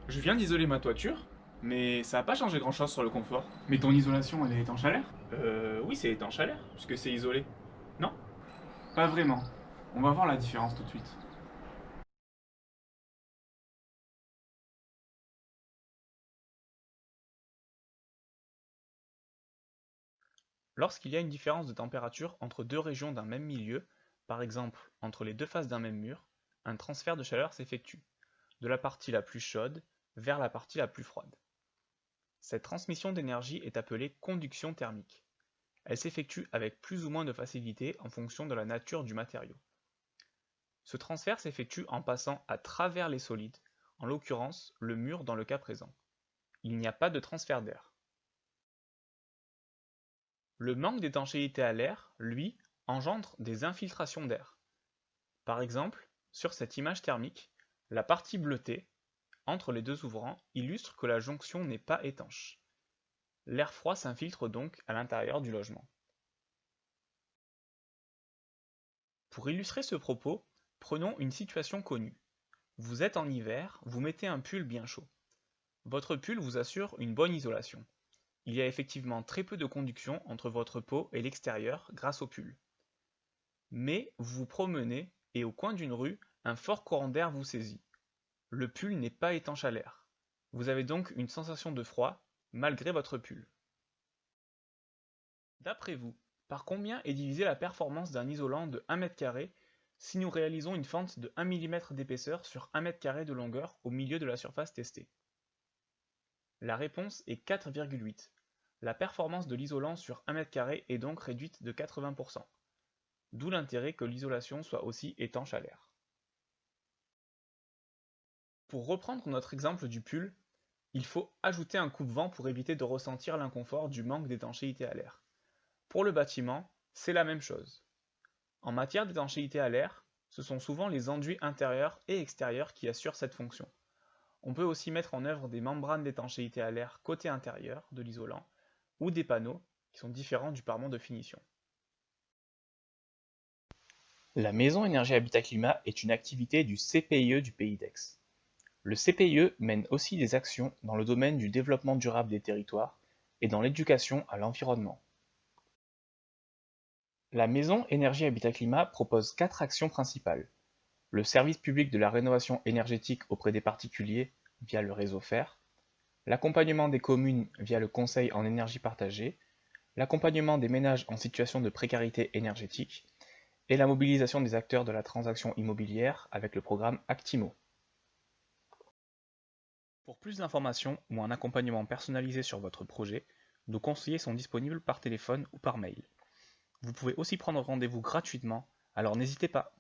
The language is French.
Je viens d'isoler ma toiture, mais ça n'a pas changé grand-chose sur le confort. Mais ton isolation, elle est étanche à l'air? Oui, c'est étanche à l'air, puisque c'est isolé. Non? Pas vraiment. On va voir la différence tout de suite. Lorsqu'il y a une différence de température entre deux régions d'un même milieu, par exemple entre les deux faces d'un même mur, un transfert de chaleur s'effectue, de la partie la plus chaude vers la partie la plus froide. Cette transmission d'énergie est appelée conduction thermique. Elle s'effectue avec plus ou moins de facilité en fonction de la nature du matériau. Ce transfert s'effectue en passant à travers les solides, en l'occurrence le mur dans le cas présent. Il n'y a pas de transfert d'air. Le manque d'étanchéité à l'air, lui, engendre des infiltrations d'air. Par exemple, sur cette image thermique, la partie bleutée, entre les deux ouvrants, illustre que la jonction n'est pas étanche. L'air froid s'infiltre donc à l'intérieur du logement. Pour illustrer ce propos, prenons une situation connue. Vous êtes en hiver, vous mettez un pull bien chaud. Votre pull vous assure une bonne isolation. Il y a effectivement très peu de conduction entre votre peau et l'extérieur grâce au pull. Mais vous vous promenez et au coin d'une rue, un fort courant d'air vous saisit. Le pull n'est pas étanche à l'air. Vous avez donc une sensation de froid malgré votre pull. D'après vous, par combien est divisée la performance d'un isolant de 1 m² si nous réalisons une fente de 1 mm d'épaisseur sur 1 m² de longueur au milieu de la surface testée? La réponse est 4,8. La performance de l'isolant sur 1 m² est donc réduite de 80%, d'où l'intérêt que l'isolation soit aussi étanche à l'air. Pour reprendre notre exemple du pull, il faut ajouter un coupe-vent pour éviter de ressentir l'inconfort du manque d'étanchéité à l'air. Pour le bâtiment, c'est la même chose. En matière d'étanchéité à l'air, ce sont souvent les enduits intérieurs et extérieurs qui assurent cette fonction. On peut aussi mettre en œuvre des membranes d'étanchéité à l'air côté intérieur de l'isolant ou des panneaux qui sont différents du parement de finition. La Maison Énergie Habitat Climat est une activité du CPIE du Pays d'Aix. Le CPIE mène aussi des actions dans le domaine du développement durable des territoires et dans l'éducation à l'environnement. La Maison Énergie Habitat Climat propose 4 actions principales. Le service public de la rénovation énergétique auprès des particuliers via le réseau FER, l'accompagnement des communes via le conseil en énergie partagée, l'accompagnement des ménages en situation de précarité énergétique et la mobilisation des acteurs de la transaction immobilière avec le programme Actimo. Pour plus d'informations ou un accompagnement personnalisé sur votre projet, nos conseillers sont disponibles par téléphone ou par mail. Vous pouvez aussi prendre rendez-vous gratuitement, alors n'hésitez pas.